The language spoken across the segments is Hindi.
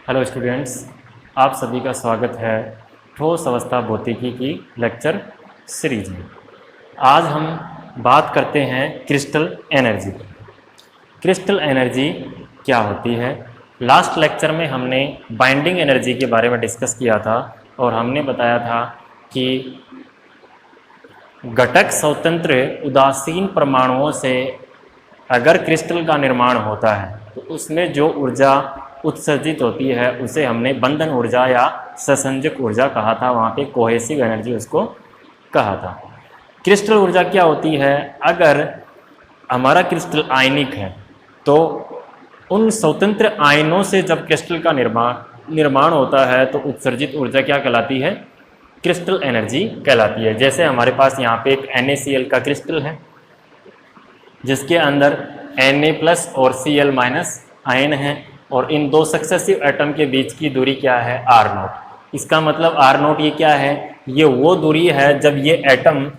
हेलो स्टूडेंट्स, आप सभी का स्वागत है ठोस अवस्था भौतिकी की लेक्चर सीरीज में। आज हम बात करते हैं क्रिस्टल एनर्जी। क्रिस्टल एनर्जी क्या होती है? लास्ट लेक्चर में हमने बाइंडिंग एनर्जी के बारे में डिस्कस किया था और हमने बताया था कि घटक स्वतंत्र उदासीन परमाणुओं से अगर क्रिस्टल का निर्माण होता है तो उसमें जो ऊर्जा उत्सर्जित होती है उसे हमने बंधन ऊर्जा या ससंजक ऊर्जा कहा था। वहाँ पे कोहेसिव एनर्जी उसको कहा था। क्रिस्टल ऊर्जा क्या होती है? अगर हमारा क्रिस्टल आयनिक है तो उन स्वतंत्र आयनों से जब क्रिस्टल का निर्माण होता है तो उत्सर्जित ऊर्जा क्या कहलाती है? क्रिस्टल एनर्जी कहलाती है। जैसे हमारे पास यहाँ पे एक NaCl का क्रिस्टल है जिसके अंदर Na+ और Cl- आयन है और इन दो सक्सेसिव एटम के बीच की दूरी क्या है? R0। इसका मतलब R0 ये क्या है? ये वो दूरी है जब ये एटम,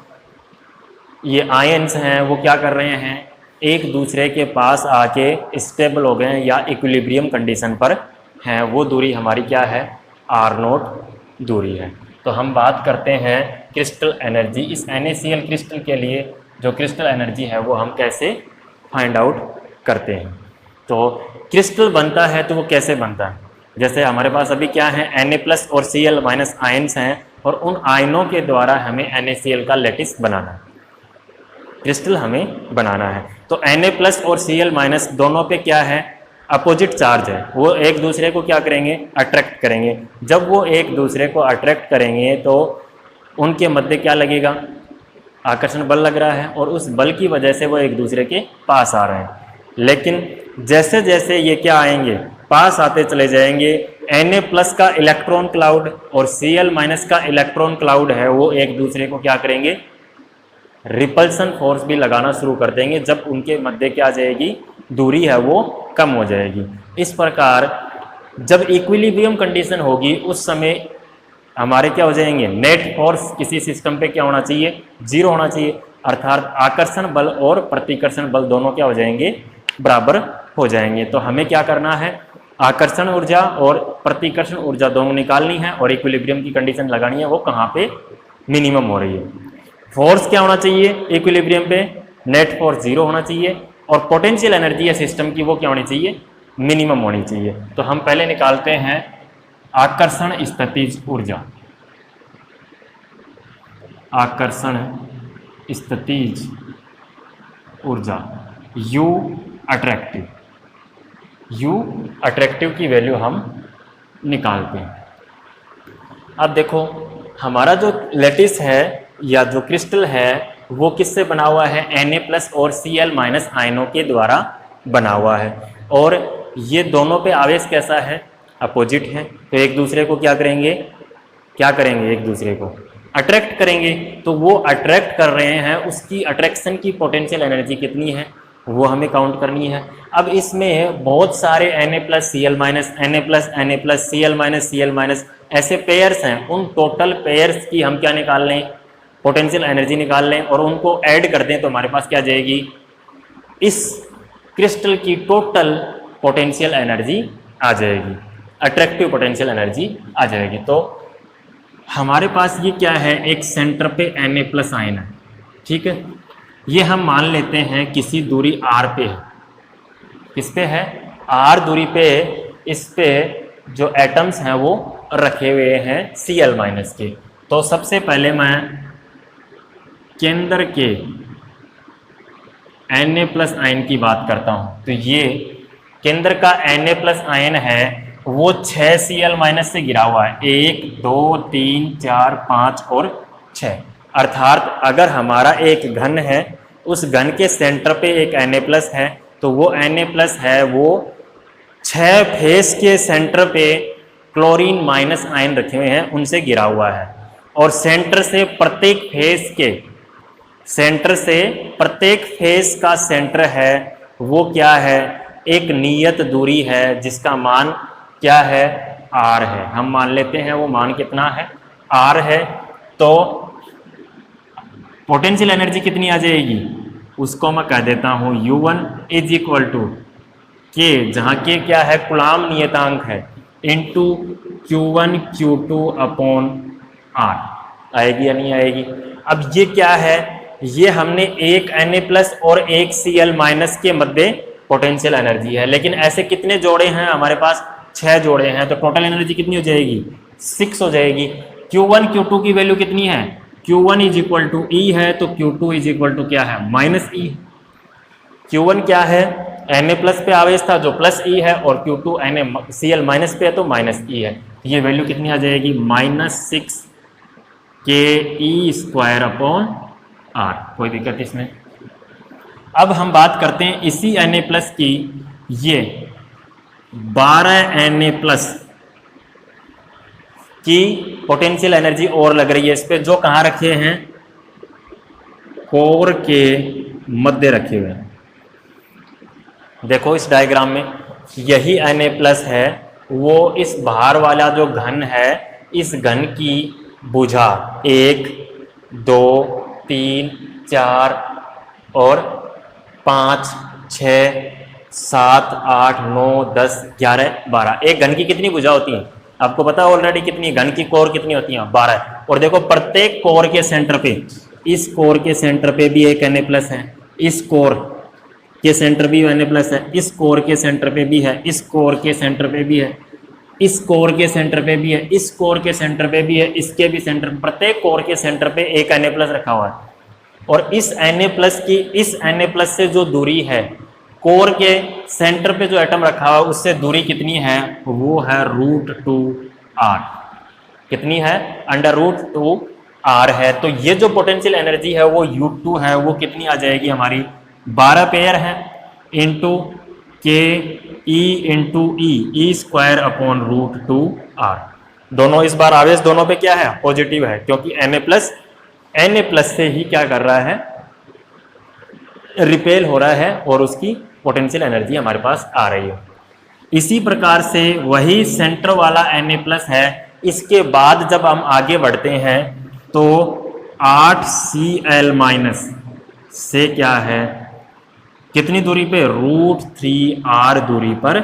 ये आयन्स हैं, वो क्या कर रहे हैं? एक दूसरे के पास आके स्टेबल हो गए हैं या इक्विलिब्रियम कंडीशन पर हैं। वो दूरी हमारी क्या है? R0 दूरी है। तो हम बात करते हैं क्रिस्टल एनर्जी। इस NaCl क्रिस्टल के लिए जो क्रिस्टल एनर्जी है वो हम कैसे फाइंड आउट करते हैं? तो क्रिस्टल बनता है तो वो कैसे बनता है? जैसे हमारे पास अभी क्या है? Na+ और Cl- आयन्स हैं और उन आयनों के द्वारा हमें NaCl का लैटिस बनाना है, क्रिस्टल हमें बनाना है। तो Na+ और Cl- दोनों पे क्या है? अपोजिट चार्ज है। वो एक दूसरे को क्या करेंगे? अट्रैक्ट करेंगे। जब वो एक दूसरे को अट्रैक्ट करेंगे तो उनके मध्य क्या लगेगा? आकर्षण बल लग रहा है और उस बल की वजह से वो एक दूसरे के पास आ रहे हैं। लेकिन जैसे जैसे ये क्या आएंगे? पास आते चले जाएंगे। Na+ का इलेक्ट्रॉन क्लाउड और Cl- का इलेक्ट्रॉन क्लाउड है, वो एक दूसरे को क्या करेंगे? रिपल्सन फोर्स भी लगाना शुरू कर देंगे। जब उनके मध्य क्या आ जाएगी? दूरी है वो कम हो जाएगी। इस प्रकार जब इक्विलिब्रियम कंडीशन होगी उस समय हमारे क्या हो जाएंगे? नेट फोर्स किसी सिस्टम पे क्या होना चाहिए? 0 होना चाहिए। अर्थात आकर्षण बल और प्रतिकर्षण बल दोनों क्या हो जाएंगे? बराबर हो जाएंगे। तो हमें क्या करना है? आकर्षण ऊर्जा और प्रतिकर्षण ऊर्जा दोनों निकालनी है और इक्विलिब्रियम की कंडीशन लगानी है। वो कहाँ पे मिनिमम हो रही है? फोर्स क्या होना चाहिए इक्विलिब्रियम पे? नेट फोर्स 0 होना चाहिए और पोटेंशियल एनर्जी या सिस्टम की वो क्या होनी चाहिए? मिनिमम होनी चाहिए। तो हम पहले निकालते हैं आकर्षण स्थितिज ऊर्जा। आकर्षण स्थितिज ऊर्जा U अट्रैक्टिव। U अट्रैक्टिव की वैल्यू हम निकालते हैं। अब देखो हमारा जो लैटिस है या जो क्रिस्टल है वो किससे बना हुआ है? Na+ और Cl- आयनों के द्वारा बना हुआ है और ये दोनों पे आवेश कैसा है? अपोजिट है। तो एक दूसरे को क्या करेंगे? क्या करेंगे? एक दूसरे को अट्रैक्ट करेंगे। तो वो अट्रैक्ट कर रहे हैं, उसकी अट्रैक्शन की पोटेंशियल एनर्जी कितनी है वो हमें काउंट करनी है। अब इसमें बहुत सारे Na+ Cl- Na+, Cl- ऐसे पेयर्स हैं। उन टोटल पेयर्स की हम क्या निकाल लें? पोटेंशियल एनर्जी निकाल लें और उनको ऐड कर दें तो हमारे पास क्या जाएगी? इस क्रिस्टल की टोटल पोटेंशियल एनर्जी आ जाएगी, अट्रैक्टिव पोटेंशियल एनर्जी आ जाएगी। तो हमारे पास ये क्या है? एक सेंटर पे Na+ आयन है, ठीक है। ये हम मान लेते हैं किसी दूरी R पे है। किस पे है? R दूरी पे। इस पे जो एटम्स हैं वो रखे हुए हैं Cl- के। तो सबसे पहले मैं केंद्र के Na+ आयन की बात करता हूं। तो ये केंद्र का Na+ आयन है वो 6 Cl- से घिरा हुआ है। 1 2 3 4 5 और 6। अर्थात अगर हमारा एक घन है, उस घन के सेंटर पे एक Na+ है तो वो Na+ है वो 6 फेस के सेंटर पे क्लोरीन माइनस आयन रखे हुए हैं, उनसे घिरा हुआ है। और सेंटर से प्रत्येक फेस का सेंटर है वो क्या है? एक नियत दूरी है जिसका मान क्या है? R है। हम मान लेते हैं वो मान कितना है? R है। तो पोटेंशियल एनर्जी कितनी आ जाएगी? उसको मैं कह देता हूं U1 = K, जहां K क्या है? कूलाम नियतांक है। Into Q1 Q2 upon R। आएगी या नहीं आएगी? अब ये क्या है, ये हमने एक Na प्लस और एक Cl माइनस के मध्य पोटेंशियल एनर्जी है, लेकिन ऐसे कितने जोड़े हैं हमारे पास? 6 जोड़े हैं, तो टोटल एनर्जी कितनी हो जाएगी? 6 हो जाएगी। Q1 Q2 की वैल्यू कितनी है? Q1 इज इक्वल टू ई है, तो Q2 इज इक्वल टू क्या है? माइनस ई। Q1 क्या है? Na प्लस पे आवेश था जो प्लस ई है, और Q2 NaCl माइनस पे है तो माइनस ई है। ये वैल्यू कितनी आ जाएगी? -6 के ई स्क्वायर अपॉन आर। कोई दिक्कत इसमें? अब हम बात करते हैं इसी Na प्लस की, ये 12 Na प्लस की पोटेंशियल एनर्जी और लग रही है इस पे, जो कहाँ रखे हैं? कोर के मध्य रखे हुए हैं। देखो इस डायग्राम में यही Na प्लस है, वो इस बाहर वाला जो घन है, इस घन की भुजा 1 2 3 4 और 5 6 7 8 9 10 11 12। एक घन की कितनी भुजा होती है आपको पता है ऑलरेडी? कितनी घन की कोर कितनी होती है? 12। और देखो प्रत्येक कोर के सेंटर पे, इस कोर के सेंटर पे भी एक Na प्लस है, इस कोर के सेंटर भी Na प्लस है, इस कोर के सेंटर पे भी है, इस कोर के सेंटर पे भी है, इस कोर के सेंटर पे भी है, इस कोर के सेंटर पे भी है, इसके भी सेंटर, प्रत्येक कोर के सेंटर पे एक Na प्लस रखा हुआ है। और इस Na प्लस की, इस Na प्लस से जो दूरी है, कोर के सेंटर पे जो एटम रखा हुआ है उससे दूरी कितनी है? वो है √2r। कितनी है? √2r है। तो ये जो पोटेंशियल एनर्जी है वो U2 है, वो कितनी आ जाएगी हमारी? 12 पेयर है इंटू के ई इंटू ई स्क्वायर अपॉन √2r। दोनों इस बार आवेश दोनों पे क्या है? पॉजिटिव है, क्योंकि Na प्लस से ही क्या कर रहा है? रिपेल हो रहा है और उसकी पोटेंशियल एनर्जी हमारे पास आ रही है। इसी प्रकार से वही सेंटर वाला Na प्लस है, इसके बाद जब हम आगे बढ़ते हैं तो 8Cl माइनस से क्या है? कितनी दूरी पे? √3r दूरी पर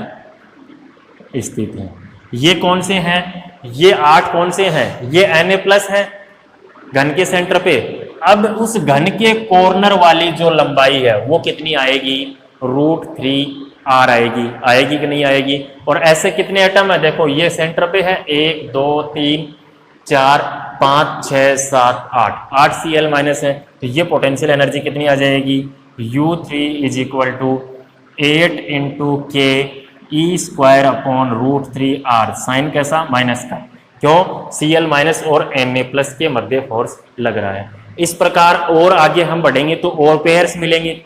स्थित है। ये कौन से हैं? ये 8 कौन से हैं? ये Na प्लस है घन के सेंटर पे। अब उस घन के कॉर्नर वाली जो लंबाई है वो कितनी आएगी? √3r आएगी। आएगी कि नहीं आएगी? और ऐसे कितने एटम है? देखो ये सेंटर पे है, 1 2 3 4 5 6 7 8 Cl माइनस है, तो ये पोटेंशियल एनर्जी कितनी आ जाएगी? U3 is equal to 8 into के e square upon √3r। Sign कैसा? माइनस का, क्यों? Cl माइनस और Na प्लस के मध्य फोर्स लग रहा है। इस प्रकार और आगे हम बढ़ेंगे तो और पेयर्स मिलेंगे,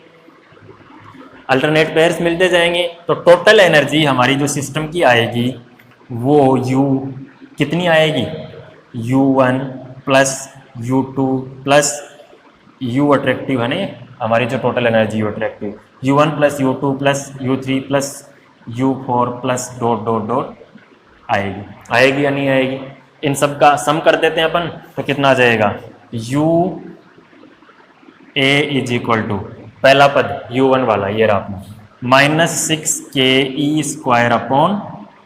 अल्टरनेट पेयर्स मिलते जाएंगे, तो टोटल एनर्जी हमारी जो सिस्टम की आएगी वो U कितनी आएगी? U1 plus U2 plus U attractive है ना, हमारी जो total energy U attractive, U1 plus U2 plus U3 plus U4 plus dot dot dot आएगी। आएगी या नहीं आएगी? इन सब का सम कर देते हैं अपन, तो कितना आ जाएगा? UA इज इक्वल टू, पहला पद U1 वाला ये रहा अपना, -6 के ई स्क्वायर अपॉन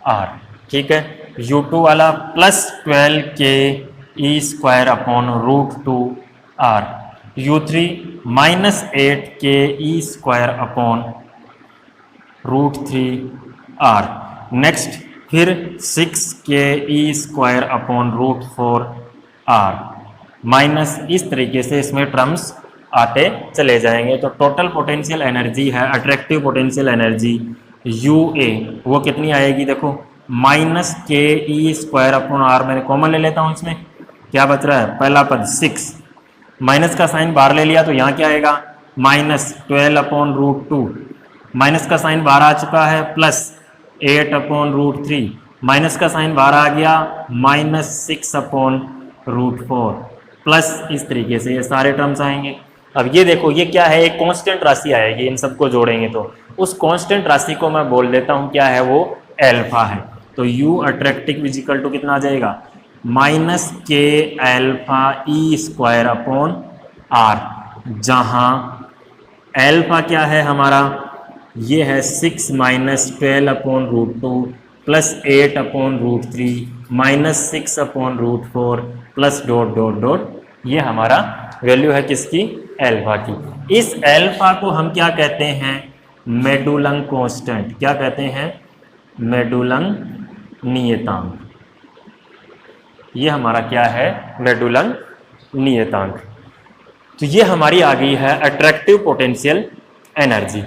r। ठीक है। U2 वाला +12 के e square upon √2r। U3 -8 के e square upon √3r। Next फिर 6 के e square upon √4r minus, इस तरीके से इसमें टर्म्स आते चले जाएंगे। तो टोटल पोटेंशियल एनर्जी है, अट्रैक्टिव पोटेंशियल एनर्जी UA, वो कितनी आएगी? देखो -के ई स्क्वायर अपॉन r, मैंने कॉमन ले लेता हूँ, इसमें क्या बच रहा है? पहला पद 6, माइनस का साइन बाहर ले लिया तो यहाँ क्या आएगा? -12 अपॉन √2, माइनस का साइन बाहर आ चुका है, +8 अपॉन √3, माइनस का साइन बाहर आ गया, -6 अपॉन √4, प्लस इस तरीके से ये सारे टर्म्स आएंगे। अब ये देखो ये क्या है? एक कांस्टेंट राशि आएगी, इन सबको जोड़ेंगे तो उस कांस्टेंट राशि को मैं बोल देता हूँ क्या है? वो अल्फा है। तो U अट्रैक्टिव इजिकल टू कितना आ जाएगा? -के अल्फा ई स्क्वायर अपॉन r, जहाँ अल्फा क्या है हमारा? ये है 6 - 12 upon √2 plus 8/√3 minus 6/√4 plus dot dot dot, ये हमारा वैल्यू है किसकी, एल्फा की। इस एल्फा को हम क्या कहते हैं, मेडुलंग कांस्टेंट। क्या कहते हैं, मेडुलंग नियतांक। ये हमारा क्या है, मेडुलंग नियतांक। तो ये हमारी आ गई है अट्रैक्टिव पोटेंशियल एनर्जी।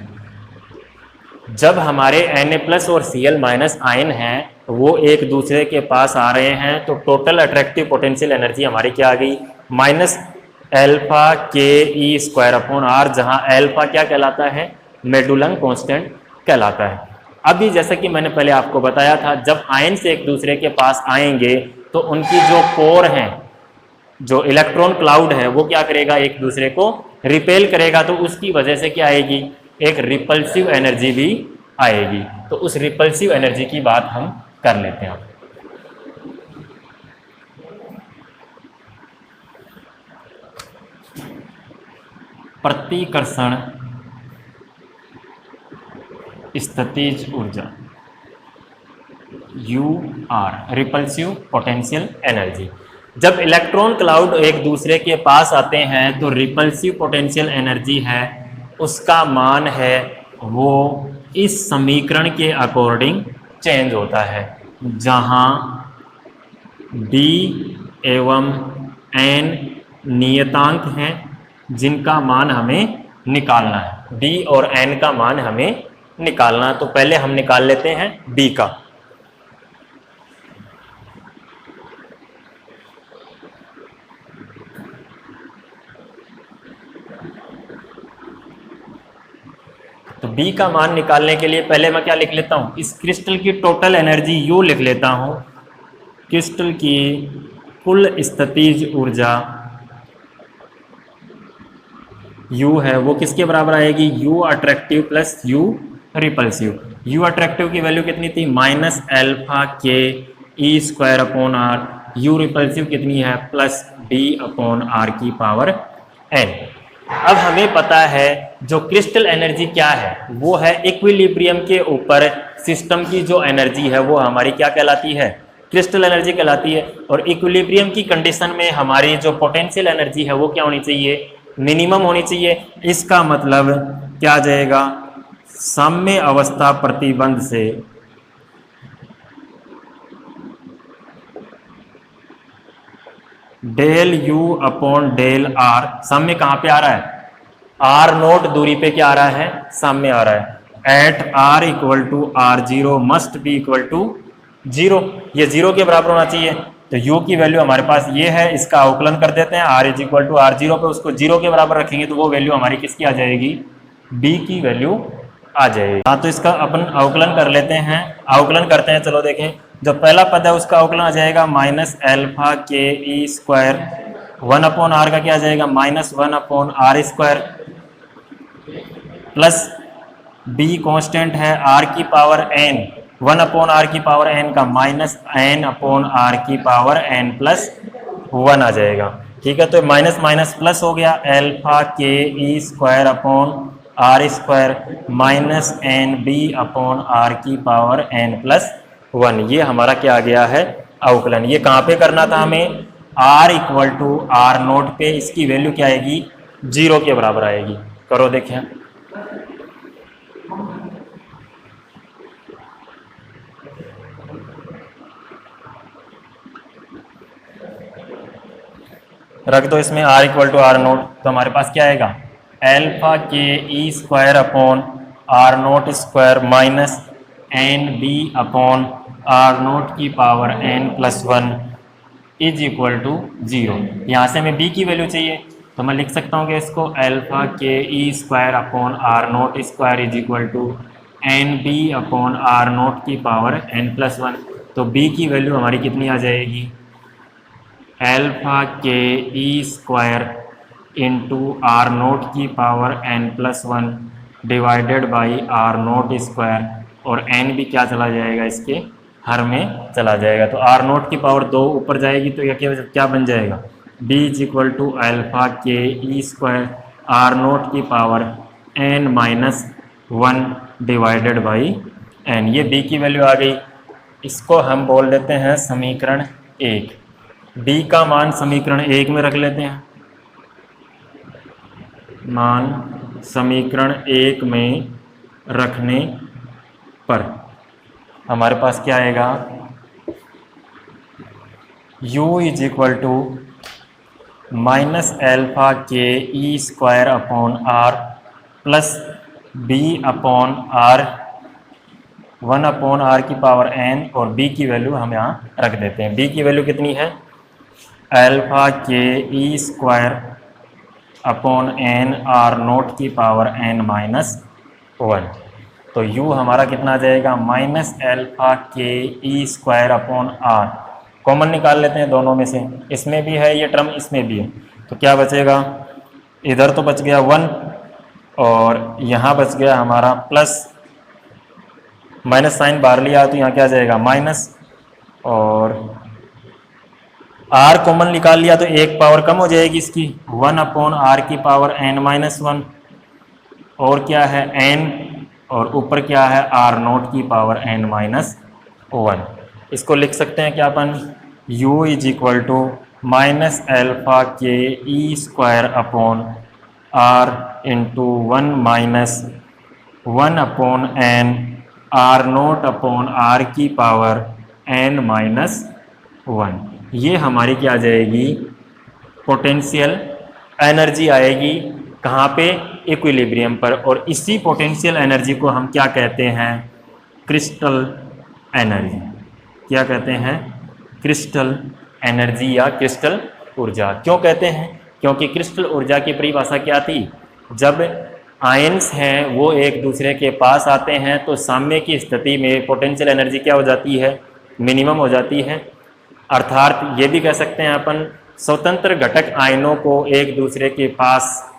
जब हमारे Na+ और Cl- आयन हैं वो एक दूसरे के पास आ रहे हैं तो टोटल अट्रैक्टिव पोटेंशियल एनर्जी हमारी क्या आ गई, -α/Ke²/R, जहां एल्फा क्या कहलाता है, मेडुलंग कांस्टेंट कहलाता है। अभी जैसा कि मैंने पहले आपको बताया था, जब आयन से एक दूसरे के पास आएंगे तो उनकी जो कोर हैं, जो इलेक्ट्रॉन क्लाउड है, वो क्या करेगा, एक दूसरे को रिपेल करेगा। तो उसकी वजह से क्या आएगी, एक रिपल्सिव एनर्जी भी आएगी। तो उस रिपल्सिव एनर्जी की बात हम कर लेते हैं। प्रतिकर्षण स्थितिज ऊर्जा, UR, रिपल्सिव पोटेंशियल एनर्जी। जब इलेक्ट्रॉन क्लाउड एक दूसरे के पास आते हैं तो रिपल्सिव पोटेंशियल एनर्जी है, उसका मान है वो इस समीकरण के अकॉर्डिंग चेंज होता है, जहां D एवं N नियतांक हैं जिनका मान हमें निकालना है। D और N का मान हमें निकालना। तो पहले हम निकाल लेते हैं D का। तो B का मान निकालने के लिए पहले मैं क्या लिख लेता हूं, इस क्रिस्टल की टोटल एनर्जी U लिख लेता हूं। क्रिस्टल की कुल स्थितिज ऊर्जा U है वो किसके बराबर आएगी, U attractive plus U repulsive. U attractive की वैल्यू कितनी थी, -α/Ke²/R। U रिपल्सिव कितनी है, +D/R⁴ अब हमें पता है जो क्रिस्टल एनर्जी क्या है, वो है इक्विलिब्रियम के ऊपर सिस्टम की जो एनर्जी है वो हमारी क्या कहलाती है, क्रिस्टल एनर्जी कहलाती है। और इक्विलिब्रियम की कंडीशन में हमारी जो पोटेंशियल एनर्जी है वो क्या होनी चाहिए, मिनिमम होनी चाहिए। इसका मतलब क्या आ जाएगा, साम्य अवस्था प्रतिबंध से ΔU/ΔR, साम्य कहाँ पे आ रहा है, R0 दूरी पे क्या आ रहा है, साम्य आ रहा है। At R = R0 must be equal to 0, ये 0 के बराबर होना चाहिए। तो U की वैल्यू हमारे पास ये है, इसका अवकलन कर देते हैं। R = R0 पे उसको 0 के बराबर रखेंगे तो वो वैल्यू हमारी किसकी आ जाएगी, B की वैल्यू आ जाएगी। हाँ, तो इसका अपन अवकलन कर लेते हैं, अवकलन करते हैं। चलो देखें, जो पहला पद है उसका अवकलन आ जाएगा -α/Ke², 1/R का क्या आ जाएगा, -1/R² प्लस B कांस्टेंट है R⁴n, 1/R⁴n का -n/R⁴n+1 आ जाएगा। ठीक है, तो माइनस माइनस प्लस हो गया, α/Ke²/R² -nB/R⁴n+1। ये हमारा क्या आ गया है, अवकलन। ये कहाँ पे करना था हमें, R = R0 पे इसकी वैल्यू क्या आएगी, 0 के बराबर आएगी। करो देखें, रख दो इसमें R = R0, तो हमारे पास क्या आएगा, α/Ke²/R0² -nB/R⁴n+1 = 0। यहाँ से हमें B की वैल्यू चाहिए, तो मैं लिख सकता हूँ कि इसको α/Ke²/R0² nB/R⁴n+1। तो B की वैल्यू हमारी कितनी आ जाएगी, α/Ke²R0n+1 डिवाइडेड बाई R0², और n भी क्या चला जाएगा, इसके हर में चला जाएगा। तो R0² ऊपर जाएगी तो यह क्या बन जाएगा, B = α/Ke²R0n-1 divided by n। ये B की वैल्यू आ गई। इसको हम बोल देते हैं समीकरण 1। b का मान समीकरण 1 में रख लेते हैं। मान समीकरण 1 में रखने पर हमारे पास क्या आएगा, u is equal to minus alpha के e square upon r plus b upon r 1 upon r की पावर n, और b की वैल्यू हम यहाँ रख देते हैं। b की वैल्यू कितनी है, एल्फा के e square upon n r nought की पावर n माइनस 1। तो u हमारा कितना आ जाएगा, माइनस एल्फा के e square upon are, common निकाल लेते हैं दोनों में से, इसमें भी है ये टर्म, इसमें भी है, तो क्या बचेगा, इधर तो बच गया 1 और यहाँ बच गया हमारा प्लस, माइनस साइन बाहर लिया तो यहाँ क्या आ जाएगा माइनस, और r कॉमन निकाल लिया तो एक पावर कम हो जाएगी इसकी, 1 अपॉन आर की पावर n माइनस 1, और क्या है n, और ऊपर क्या है r नोट की पावर n माइनस 1। इसको लिख सकते हैं क्या अपन, u is equal to minus alpha के e square upon r into 1 minus 1 upon n r note upon r की पावर n माइनस 1। ये हमारी क्या आ जाएगी, पोटेंशियल एनर्जी आएगी, कहाँ पे, इक्विलिब्रियम पर, और इसी पोटेंशियल एनर्जी को हम क्या कहते हैं, क्रिस्टल एनर्जी। क्या कहते हैं, क्रिस्टल एनर्जी या क्रिस्टल ऊर्जा। क्यों कहते हैं, क्योंकि क्रिस्टल ऊर्जा की परिभाषा क्या थी, जब आयंस हैं वो एक दूसरे के पास आते हैं तो साम्य की स्थिति में पोटेंशियल एनर्जी क्या हो जाती है, मिनिमम हो जाती है। अर्थात ये भी कह सकते हैं अपन, स्वतंत्र घटक आयनों को एक दूसरे के पास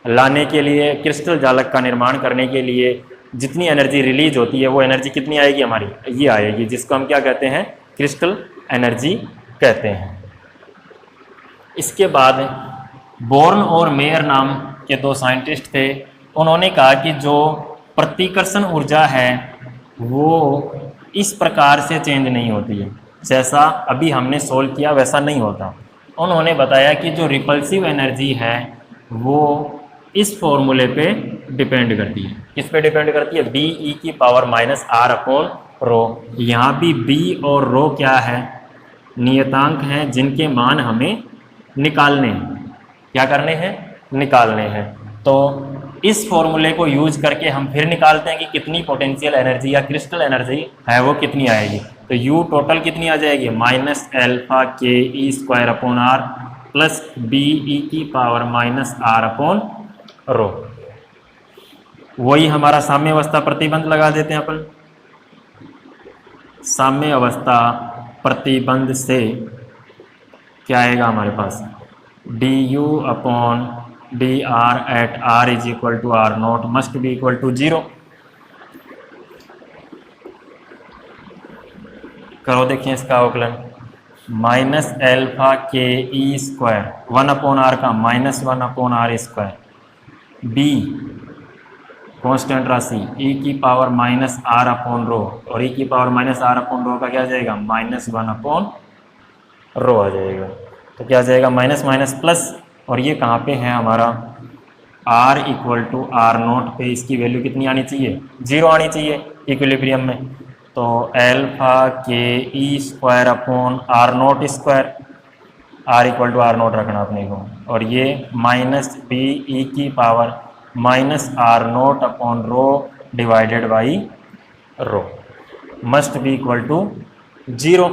लाने के लिए, क्रिस्टल जालक का निर्माण करने के लिए जितनी एनर्जी रिलीज होती है वो एनर्जी कितनी आएगी हमारी, ये आएगी, जिसको हम क्या कहते हैं, क्रिस्टल एनर्जी कहते हैं। इसके बाद बोर्न और मेयर नाम के दो साइंटिस्ट थे, उन्होंने कहा कि जो प्रतिकर्षण ऊर्जा है वो इस प्रकार से चेंज नहीं होती है, जैसा अभी हमने सोल्व किया वैसा नहीं होता। उन्होंने बताया कि जो रिपल्सिव एनर्जी है वो इस फॉर्मूले पे डिपेंड करती है। किस पे डिपेंड करती है, बी ई की power minus r upon rho. यहाँ भी बी और रो क्या है, नियतांक हैं जिनके मान हमें निकालने हैं। क्या करने हैं, निकालने हैं। तो इस फॉर्मूले को यूज करके हम फिर निकालते हैं कि कितनी पोटेंशियल एनर्जी या क्रिस्टल एनर्जी है वो कितनी आएगी। तो यू टोटल कितनी आ जाएगी, माइनस एल्फा के e square upon r plus b e की power minus r upon rho. वही हमारा साम्य अवस्था प्रतिबंध लगा देते हैं अपन। साम्य अवस्था प्रतिबंध से क्या आएगा हमारे पास, d u upon d r at r is equal to r nought must be equal to 0। करो देखिए इसका अवकलन, माइनस एल्फा के ई स्क्वायर 1 अपॉन आर का minus 1 upon r square, b constant राशि ई की power minus r upon rho, और ई की power minus r upon rho का क्या आ जाएगा, माइनस 1 अपॉन रो आ जाएगा। तो क्या आ जाएगा, माइनस माइनस प्लस, और ये कहाँ पे है हमारा, r equal to r naught पे इसकी वैल्यू कितनी आनी चाहिए, 0 आनी चाहिए इक्विलिब्रियम में। तो एल्फा के e square upon r note square, r equal to r nought रखना अपने को, और ये माइनस बी ई की power minus r note upon rho divided by rho must be equal to 0।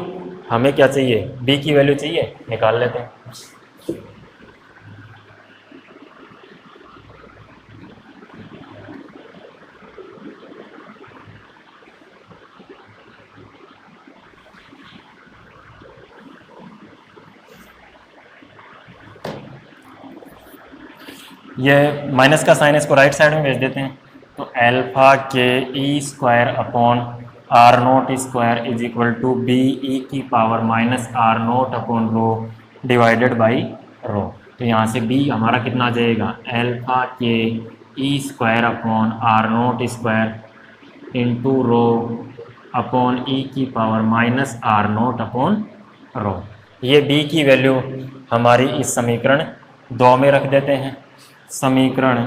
हमें क्या चाहिए, b की वैल्यू चाहिए, निकाल लेते हैं। ये माइनस का साइन इसको राइट साइड में भेज देते हैं। तो एल्फा के e square upon r note square is equal to b e की power minus r note upon rho divided by rho. तो यहाँ से बी हमारा कितना आ जाएगा, एल्फा के e square upon r note square into rho upon e की power minus r note upon rho. ये b की वैल्यू हमारी इस समीकरण 2 में रख देते हैं। समीकरण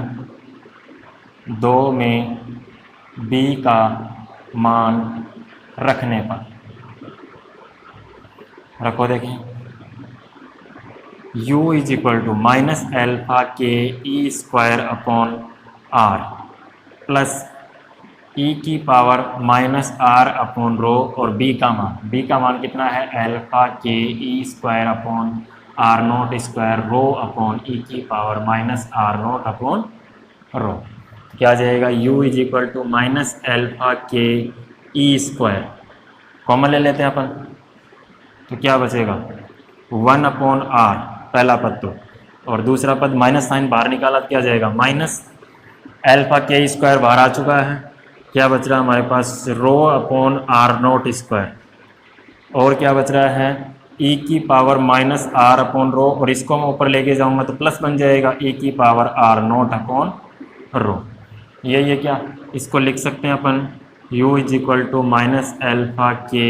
2 में b का मान रखने पर रखो, देखें u is equal to minus alpha के e square upon r plus e की power minus r upon rho, और b का मान कितना है, एल्फा के e square upon r note square rho upon e की power minus r note upon rho. क्या आ जाएगा, u is equal to minus alpha के ई स्क्वायर, कॉमन ले लेते हैं अपन, तो क्या बचेगा 1 अपॉन आर पहला पद तो, और दूसरा पद माइनस साइन बाहर निकाला तो क्या जाएगा, माइनस एल्फा के स्क्वायर बाहर आ चुका है, क्या बच रहा है हमारे पास, rho upon r note square, और क्या बच रहा है e की power minus r upon rho, और इसको मैं ऊपर लेके जाऊंगा तो प्लस बन जाएगा e की power r note upon rho. ये क्या, इसको लिख सकते हैं अपन u is equal to minus alpha के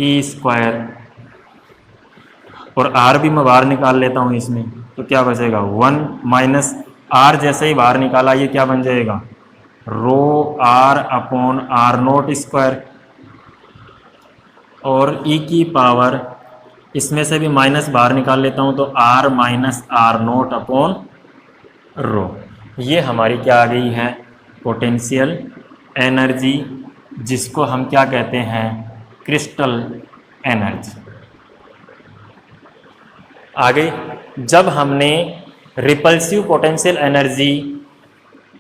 ई स्क्वायर, और r भी मैं बाहर निकाल लेता हूँ इसमें, तो क्या बचेगा 1 माइनस r, जैसे ही बाहर निकाला ये क्या बन जाएगा, rho r upon r note square, और e की पावर इसमें से भी माइनस बाहर निकाल लेता हूँ तो r minus r note upon rho. ये हमारी क्या आ गई है, पोटेंशियल एनर्जी, जिसको हम क्या कहते हैं, क्रिस्टल एनर्जी। आगे जब हमने रिपल्सिव पोटेंशियल एनर्जी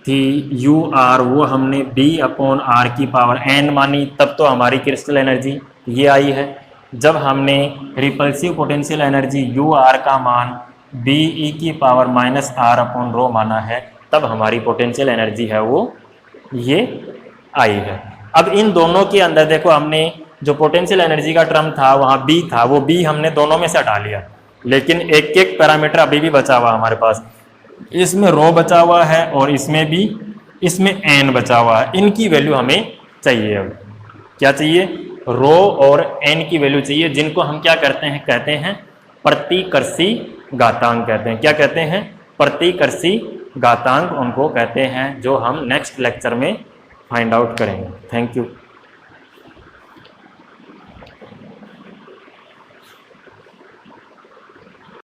थी यू आर, वो हमने b अपॉन आर की पावर n मानी, तब तो हमारी क्रिस्टल एनर्जी ये आई है। जब हमने repulsive potential energy u r का मान b e की power minus r upon rho माना है, तब हमारी पोटेंशियल एनर्जी है वो ये आई है। अब इन दोनों के अंदर देखो, हमने जो पोटेंशियल एनर्जी का टर्म था वहाँ b था, वो b हमने दोनों में से हटा लिया, लेकिन एक एक पैरामीटर अभी भी बचा हुआ हमारे पास, इसमें रो बचा हुआ है और इसमें भी, इसमें n बचा हुआ है। इनकी वैल्यू हमें चाहिए। अब क्या चाहिए, रो और n की वैल्यू चाहिए, जिनको हम क्या करते हैं, कहते हैं प्रतिकर्षी घातांक कहते हैं। क्या कहते हैं, प्रतिकर्षी घातांक उनको कहते हैं, जो हम नेक्स्ट लेक्चर में फाइंड आउट करेंगे। Thank you.